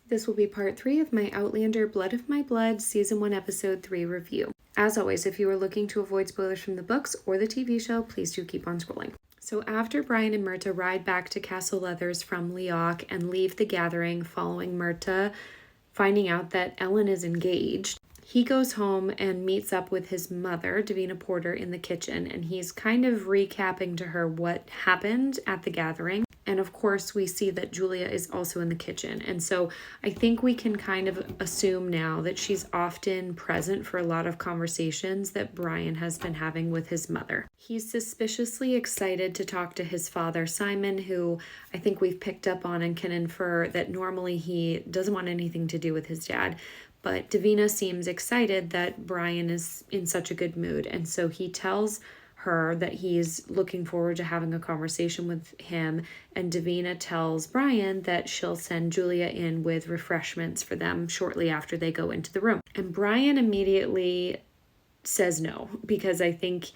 This will be part 3 of my Outlander Blood of My Blood Season 1 Episode 3 review. As always, if you are looking to avoid spoilers from the books or the TV show, please do keep on scrolling. So after Brian and Murtagh ride back to Castle Leathers from Leoch and leave the gathering following Murtagh finding out that Ellen is engaged, he goes home and meets up with his mother, Davina Porter, in the kitchen, and he's kind of recapping to her what happened at the gathering. And of course, we see that Julia is also in the kitchen. And so I think we can kind of assume now that she's often present for a lot of conversations that Brian has been having with his mother. He's suspiciously excited to talk to his father, Simon, who I think we've picked up on and can infer that normally he doesn't want anything to do with his dad. But Davina seems excited that Brian is in such a good mood. And so he tells her that he's looking forward to having a conversation with him, and Davina tells Brian that she'll send Julia in with refreshments for them shortly after they go into the room. And Brian immediately says no, because I think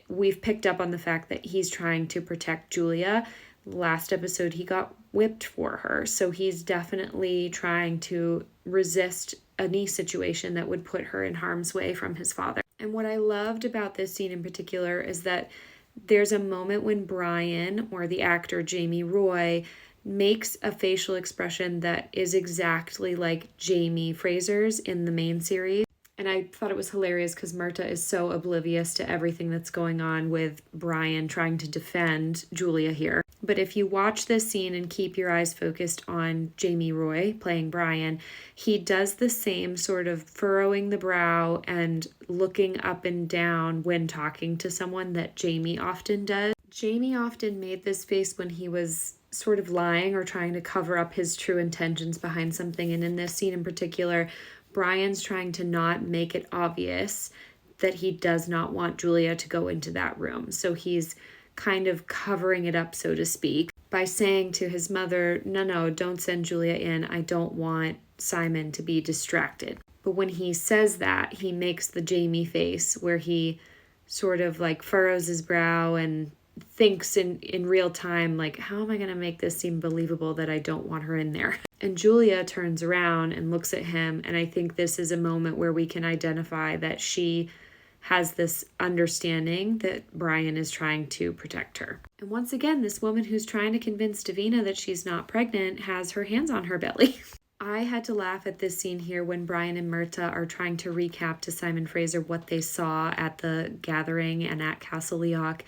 we've picked up on the fact that he's trying to protect Julia. Last episode he got whipped for her, so he's definitely trying to resist any situation that would put her in harm's way from his father. And what I loved about this scene in particular is that there's a moment when Brian, or the actor Jamie Roy, makes a facial expression that is exactly like Jamie Fraser's in the main series. And I thought it was hilarious because Murtagh is so oblivious to everything that's going on with Brian trying to defend Julia here. But if you watch this scene and keep your eyes focused on Jamie Roy playing Brian, he does the same sort of furrowing the brow and looking up and down when talking to someone that Jamie often does. Jamie often made this face when he was sort of lying or trying to cover up his true intentions behind something. And in this scene in particular, Brian's trying to not make it obvious that he does not want Julia to go into that room. So he's kind of covering it up, so to speak, by saying to his mother, no, don't send Julia in. I don't want Simon to be distracted. But when he says that, he makes the Jamie face where he sort of like furrows his brow and thinks in real time, like, how am I going to make this seem believable that I don't want her in there? And Julia turns around and looks at him, and I think this is a moment where we can identify that she has this understanding that Brian is trying to protect her. And once again, this woman who's trying to convince Davina that she's not pregnant has her hands on her belly. I had to laugh at this scene here when Brian and Murtagh are trying to recap to Simon Fraser what they saw at the gathering and at Castle Leoch.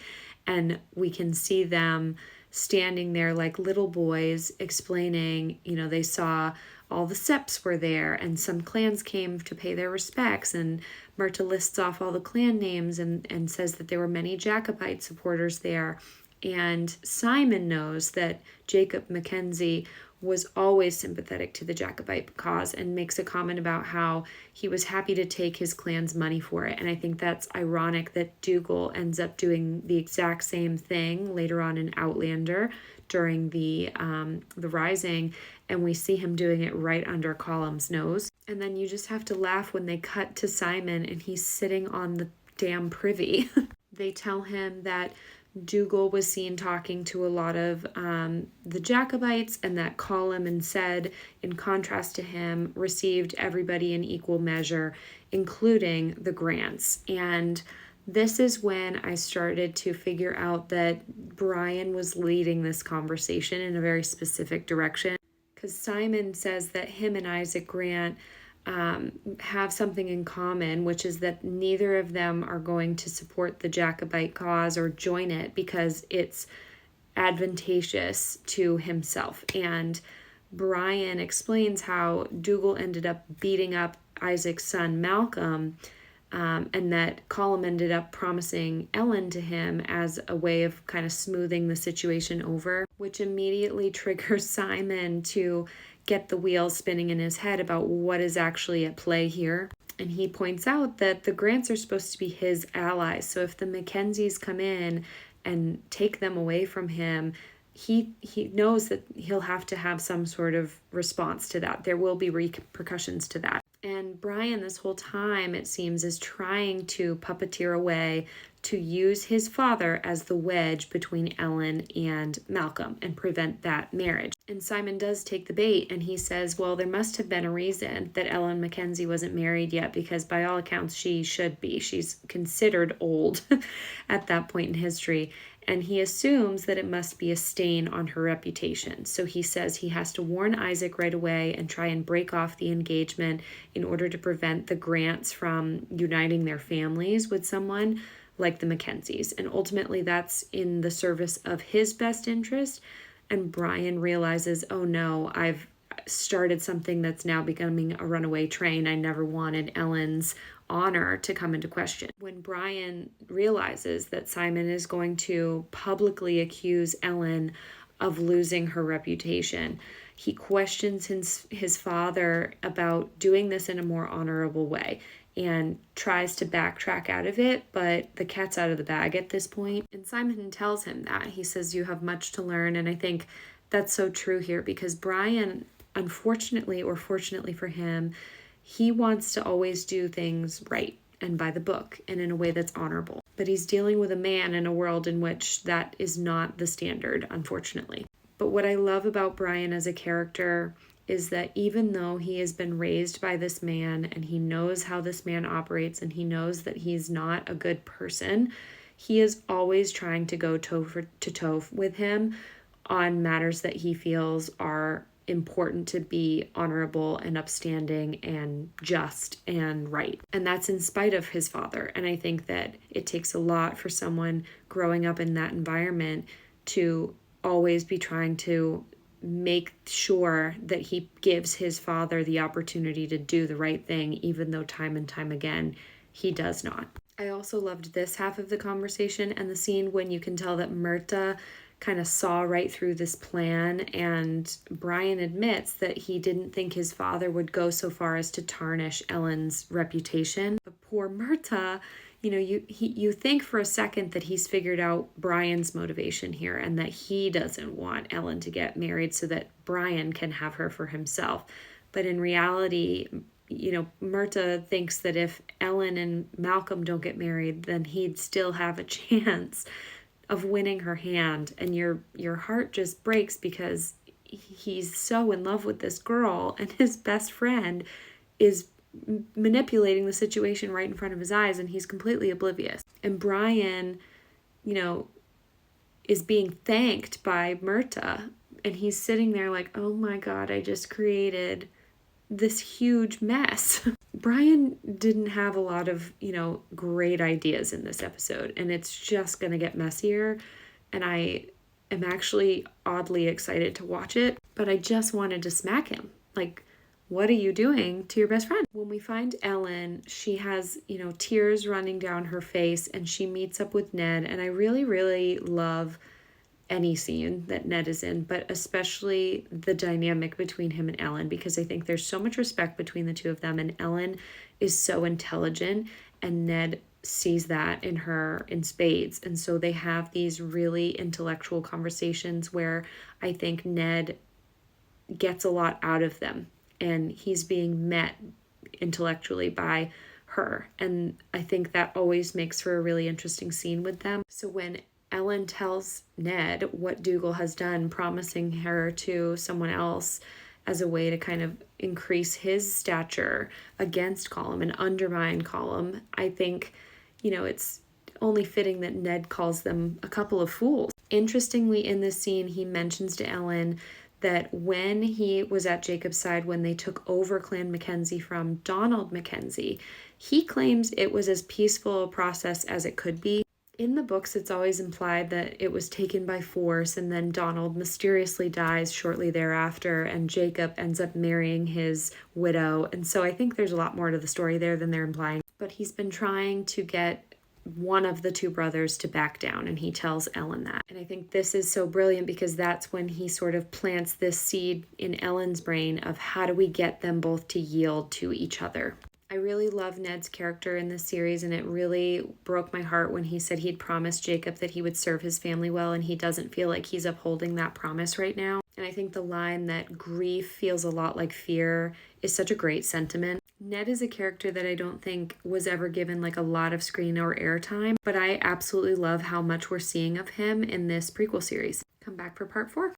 And we can see them standing there like little boys explaining, they saw all the Sepps were there and some clans came to pay their respects, and Murtagh lists off all the clan names and says that there were many Jacobite supporters there. And Simon knows that Jacob Mackenzie was always sympathetic to the Jacobite cause and makes a comment about how he was happy to take his clan's money for it. And I think that's ironic that Dougal ends up doing the exact same thing later on in Outlander during the Rising, and we see him doing it right under Colum's nose. And then you just have to laugh when they cut to Simon and he's sitting on the damn privy. They tell him that Dougal was seen talking to a lot of the Jacobites, and that Colum and said, in contrast to him, received everybody in equal measure, including the grants. And this is when I started to figure out that Brian was leading this conversation in a very specific direction, because Simon says that him and Isaac Grant have something in common, which is that neither of them are going to support the Jacobite cause or join it because it's advantageous to himself. And Brian explains how Dougal ended up beating up Isaac's son Malcolm, and that Colum ended up promising Ellen to him as a way of kind of smoothing the situation over, which immediately triggers Simon to get the wheels spinning in his head about what is actually at play here. And he points out that the Grants are supposed to be his allies. So if the Mackenzies come in and take them away from him, he knows that he'll have to have some sort of response to that. There will be repercussions to that. And Brian, this whole time, it seems, is trying to puppeteer away to use his father as the wedge between Ellen and Malcolm and prevent that marriage. And Simon does take the bait, and he says, well, there must have been a reason that Ellen Mackenzie wasn't married yet, because by all accounts she should be. She's considered old at that point in history. And he assumes that it must be a stain on her reputation. So he says he has to warn Isaac right away and try and break off the engagement in order to prevent the Grants from uniting their families with someone like the Mackenzies. And ultimately that's in the service of his best interest. And Brian realizes, oh no, I've started something that's now becoming a runaway train. I never wanted Ellen's honor to come into question. When Brian realizes that Simon is going to publicly accuse Ellen of losing her reputation, he questions his father about doing this in a more honorable way and tries to backtrack out of it, but the cat's out of the bag at this point. And Simon tells him that. He says, you have much to learn. And I think that's so true here, because Brian, unfortunately or fortunately for him, he wants to always do things right and by the book and in a way that's honorable. But he's dealing with a man in a world in which that is not the standard, unfortunately. But what I love about Brian as a character is that even though he has been raised by this man and he knows how this man operates and he knows that he's not a good person, he is always trying to go toe to toe with him on matters that he feels are important to be honorable and upstanding and just and right. And that's in spite of his father. And I think that it takes a lot for someone growing up in that environment to always be trying to make sure that he gives his father the opportunity to do the right thing, even though time and time again he does not. I also loved this half of the conversation and the scene when you can tell that Murtagh kind of saw right through this plan, and Brian admits that he didn't think his father would go so far as to tarnish Ellen's reputation. But poor Murtagh, you think for a second that he's figured out Brian's motivation here and that he doesn't want Ellen to get married so that Brian can have her for himself. But in reality, Murtagh thinks that if Ellen and Malcolm don't get married, then he'd still have a chance of winning her hand. And your heart just breaks because he's so in love with this girl, and his best friend is manipulating the situation right in front of his eyes, and he's completely oblivious. And Brian, is being thanked by Murtagh, and he's sitting there like, oh my God, I just created this huge mess. Brian didn't have a lot of, great ideas in this episode, and it's just going to get messier. And I am actually oddly excited to watch it, but I just wanted to smack him. Like, what are you doing to your best friend? When we find Ellen, she has, tears running down her face, and she meets up with Ned. And I really, really love any scene that Ned is in, but especially the dynamic between him and Ellen, because I think there's so much respect between the two of them, and Ellen is so intelligent, and Ned sees that in her in spades. And so they have these really intellectual conversations where I think Ned gets a lot out of them, and he's being met intellectually by her. And I think that always makes for a really interesting scene with them. So when Ellen tells Ned what Dougal has done, promising her to someone else as a way to kind of increase his stature against Colum and undermine Colum, I think, it's only fitting that Ned calls them a couple of fools. Interestingly, in this scene, he mentions to Ellen that when he was at Jacob's side, when they took over Clan Mackenzie from Donald Mackenzie, he claims it was as peaceful a process as it could be. In the books, it's always implied that it was taken by force, and then Donald mysteriously dies shortly thereafter, and Jacob ends up marrying his widow. And so I think there's a lot more to the story there than they're implying. But he's been trying to get one of the two brothers to back down, and he tells Ellen that. And I think this is so brilliant because that's when he sort of plants this seed in Ellen's brain of how do we get them both to yield to each other. I really love Ned's character in this series, and it really broke my heart when he said he'd promised Jacob that he would serve his family well, and he doesn't feel like he's upholding that promise right now. And I think the line that grief feels a lot like fear is such a great sentiment. Ned is a character that I don't think was ever given like a lot of screen or airtime, but I absolutely love how much we're seeing of him in this prequel series. Come back for part 4.